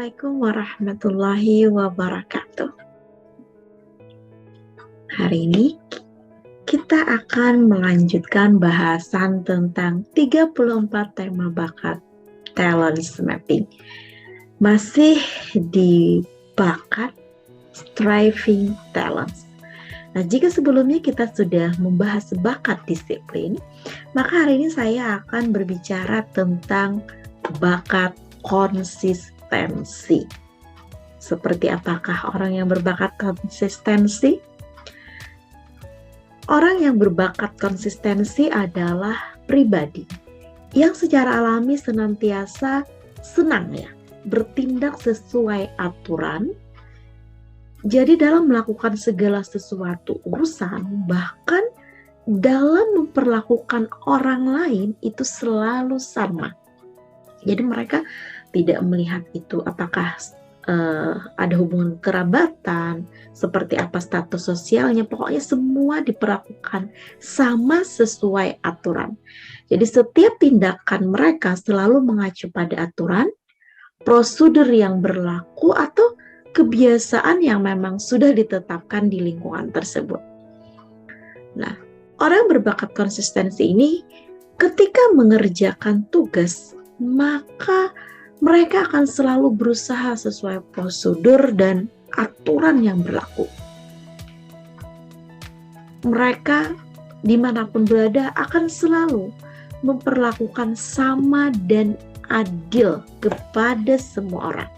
Assalamualaikum warahmatullahi wabarakatuh. Hari ini kita akan melanjutkan bahasan tentang 34 tema bakat talents mapping. Masih di bakat striving talents. Nah, jika sebelumnya kita sudah membahas bakat disiplin, maka hari ini saya akan berbicara tentang bakat konsistensi. Seperti apakah orang yang berbakat konsistensi? Orang yang berbakat konsistensi adalah pribadi yang secara alami senantiasa senang bertindak sesuai aturan. Jadi dalam melakukan segala sesuatu urusan, bahkan dalam memperlakukan orang lain itu selalu sama. Jadi mereka tidak melihat itu apakah ada hubungan kerabatan, seperti apa status sosialnya, pokoknya semua diperlakukan sama sesuai aturan. Jadi setiap tindakan mereka selalu mengacu pada aturan, prosedur yang berlaku atau kebiasaan yang memang sudah ditetapkan di lingkungan tersebut. Nah, orang berbakat konsistensi ini ketika mengerjakan tugas, maka mereka akan selalu berusaha sesuai prosedur dan aturan yang berlaku. Mereka dimanapun berada akan selalu memperlakukan sama dan adil kepada semua orang.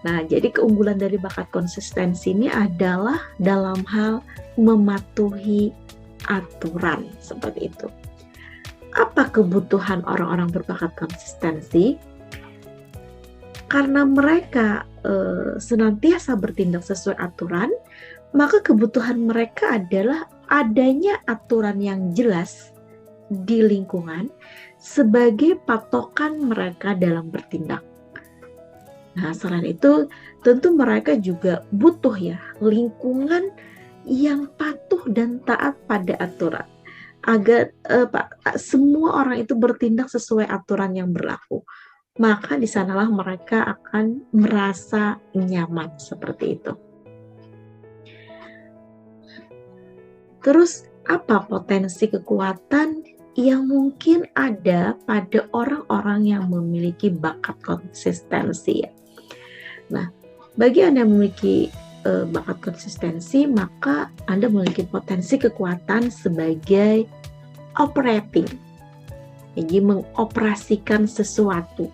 Nah, jadi keunggulan dari bakat konsistensi ini adalah dalam hal mematuhi aturan seperti itu. Apa kebutuhan orang-orang berbakat konsistensi? Karena mereka senantiasa bertindak sesuai aturan, maka kebutuhan mereka adalah adanya aturan yang jelas di lingkungan sebagai patokan mereka dalam bertindak. Nah, selain itu, tentu mereka juga butuh lingkungan yang patuh dan taat pada aturan, agar semua orang itu bertindak sesuai aturan yang berlaku. Maka di sanalah mereka akan merasa nyaman seperti itu. Terus apa potensi kekuatan yang mungkin ada pada orang-orang yang memiliki bakat konsistensi? Nah, bagi Anda yang memiliki bakat konsistensi, maka Anda memiliki potensi kekuatan sebagai operating, jadi mengoperasikan sesuatu.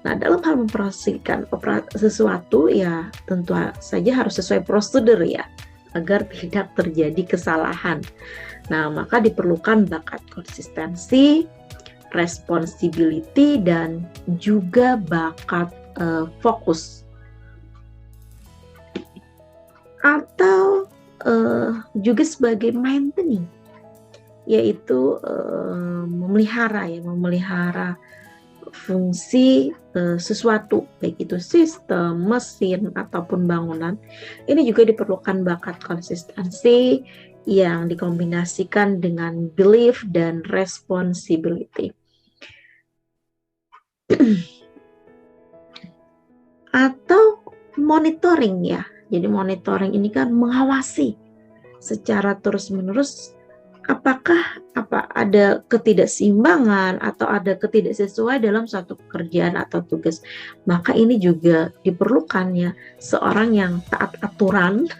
Nah, dalam hal mengoperasikan sesuatu tentu saja harus sesuai prosedur agar tidak terjadi kesalahan. Nah, maka diperlukan bakat konsistensi, responsibility, dan juga bakat fokus. Atau juga sebagai maintaining, yaitu memelihara fungsi sesuatu, baik itu sistem, mesin, ataupun bangunan. Ini juga diperlukan bakat konsistensi yang dikombinasikan dengan belief dan responsibility. Atau monitoring Jadi monitoring ini kan mengawasi secara terus-menerus apakah ada ketidakseimbangan atau ada ketidaksesuaian dalam suatu pekerjaan atau tugas. Maka ini juga diperlukan seorang yang taat aturan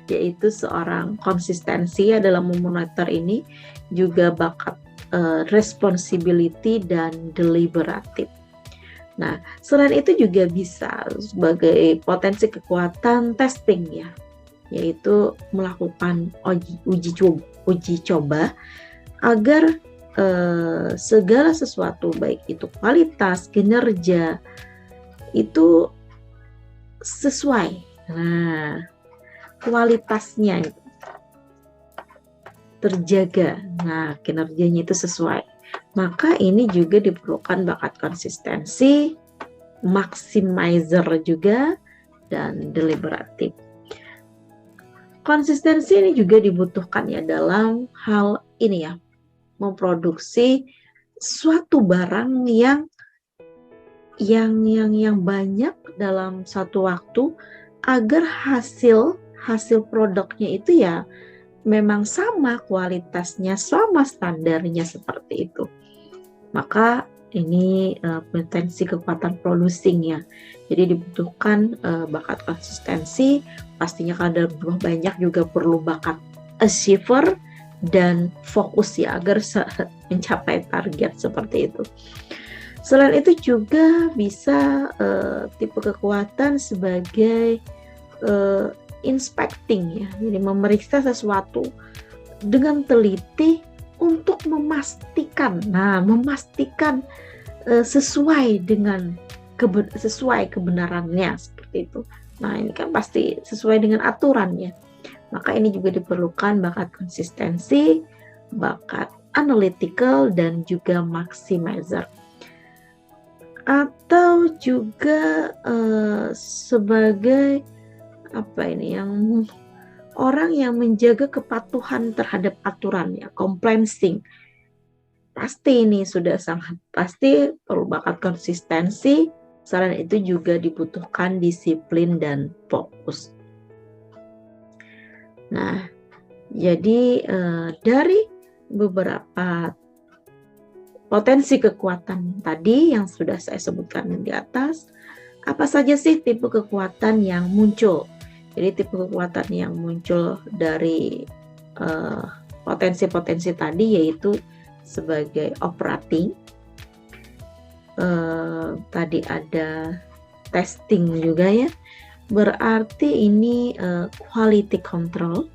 yaitu seorang konsistensi dalam memonitor ini, juga bakat responsibility dan deliberatif. Nah, selain itu juga bisa sebagai potensi kekuatan testing yaitu melakukan uji coba agar segala sesuatu, baik itu kualitas, kinerja, itu sesuai. Nah, kualitasnya itu terjaga. Nah, kinerjanya itu sesuai. Maka ini juga diperlukan bakat konsistensi, maximizer juga, dan deliberatif. Konsistensi ini juga dibutuhkan dalam hal ini memproduksi suatu barang yang yang banyak dalam satu waktu agar hasil produknya itu ya memang sama kualitasnya, sama standarnya seperti itu. Maka ini potensi kekuatan producing ya. Jadi dibutuhkan bakat konsistensi, pastinya kalau dalam banyak juga perlu bakat achiever dan fokus ya agar mencapai target seperti itu. Selain itu juga bisa tipe kekuatan sebagai inspecting ya, jadi memeriksa sesuatu dengan teliti untuk memastikan, sesuai dengan sesuai kebenarannya seperti itu. Nah ini kan pasti sesuai dengan aturannya. Maka ini juga diperlukan bakat konsistensi, bakat analytical, dan juga maximizer. Atau juga sebagai orang yang menjaga kepatuhan terhadap aturan ya, compliancing. Pasti ini sudah sangat pasti perlu bakat konsistensi. Selain itu juga dibutuhkan disiplin dan fokus. Nah, jadi dari beberapa potensi kekuatan tadi yang sudah saya sebutkan di atas, apa saja sih tipe kekuatan yang muncul? Jadi tipe kekuatan yang muncul dari potensi-potensi tadi yaitu sebagai operating, tadi ada testing juga ya, berarti ini quality control,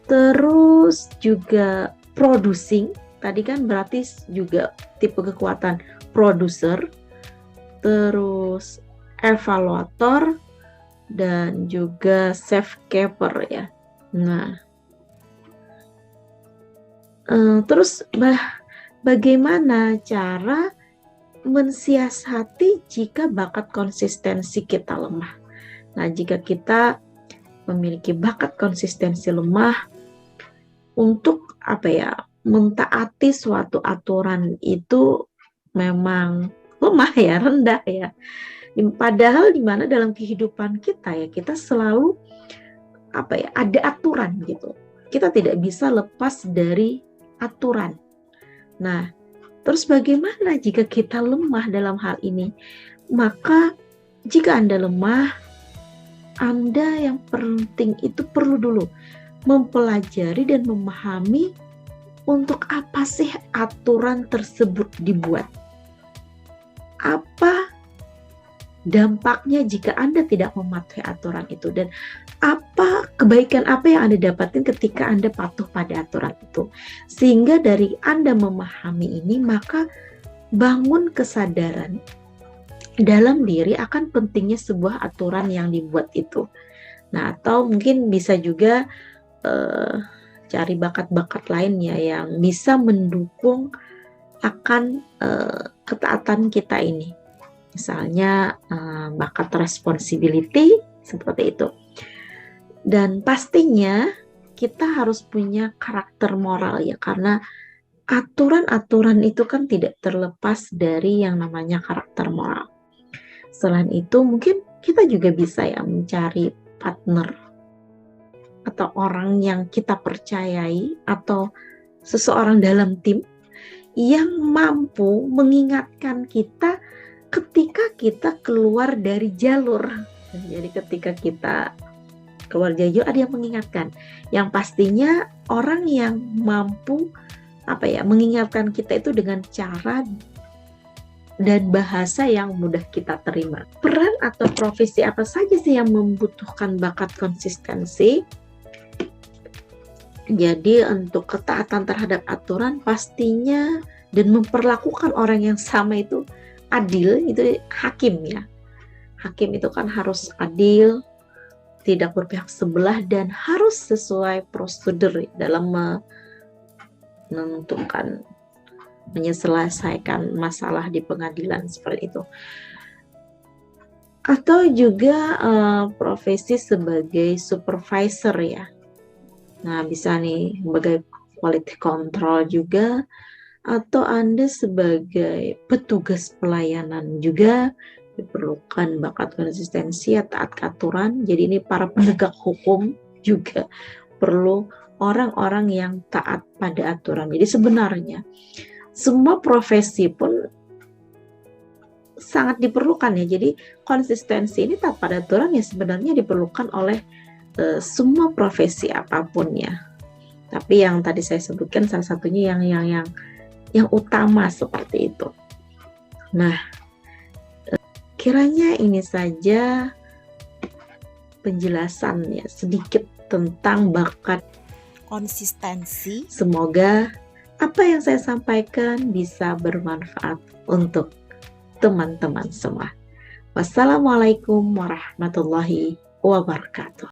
terus juga producing, tadi kan berarti juga tipe kekuatan producer, terus evaluator, dan juga safekeeper ya. Nah, terus bagaimana cara mensiasati jika bakat konsistensi kita lemah? Nah, jika kita memiliki bakat konsistensi lemah, untuk mentaati suatu aturan itu memang lemah ya, rendah ya. Padahal di mana dalam kehidupan kita ya, kita selalu ada aturan gitu. Kita tidak bisa lepas dari aturan. Nah, terus bagaimana jika kita lemah dalam hal ini? Maka jika Anda lemah, Anda yang penting itu perlu dulu mempelajari dan memahami untuk apa sih aturan tersebut dibuat. Apa dampaknya jika Anda tidak mematuhi aturan itu, dan kebaikan apa yang Anda dapatkan ketika Anda patuh pada aturan itu. Sehingga dari Anda memahami ini, maka bangun kesadaran dalam diri akan pentingnya sebuah aturan yang dibuat itu. Nah, atau mungkin bisa juga cari bakat-bakat lainnya yang bisa mendukung akan ketaatan kita ini. Misalnya bakat responsibility seperti itu. Dan pastinya kita harus punya karakter moral ya, karena aturan-aturan itu kan tidak terlepas dari yang namanya karakter moral. Selain itu mungkin kita juga bisa ya mencari partner atau orang yang kita percayai atau seseorang dalam tim yang mampu mengingatkan kita ketika kita keluar dari jalur. Jadi ketika kita keluar jalur ada yang mengingatkan. Yang pastinya orang yang mampu mengingatkan kita itu dengan cara dan bahasa yang mudah kita terima. Peran atau profesi apa saja sih yang membutuhkan bakat konsistensi? Jadi untuk ketaatan terhadap aturan pastinya dan memperlakukan orang yang sama itu adil, itu hakim ya. Hakim itu kan harus adil, tidak berpihak sebelah, dan harus sesuai prosedur dalam menentukan, menyelesaikan masalah di pengadilan seperti itu. Atau juga profesi sebagai supervisor ya. Nah, bisa nih sebagai quality control juga, atau Anda sebagai petugas pelayanan juga diperlukan bakat konsistensi, taat aturan. Jadi ini para penegak hukum juga perlu orang-orang yang taat pada aturan. Jadi sebenarnya semua profesi pun sangat diperlukan ya. Jadi konsistensi ini taat pada aturan ya sebenarnya diperlukan oleh semua profesi apapun ya. Tapi yang tadi saya sebutkan salah satunya yang utama seperti itu. Nah, kiranya ini saja penjelasannya sedikit tentang bakat konsistensi. Semoga apa yang saya sampaikan bisa bermanfaat untuk teman-teman semua. Wassalamualaikum warahmatullahi wabarakatuh.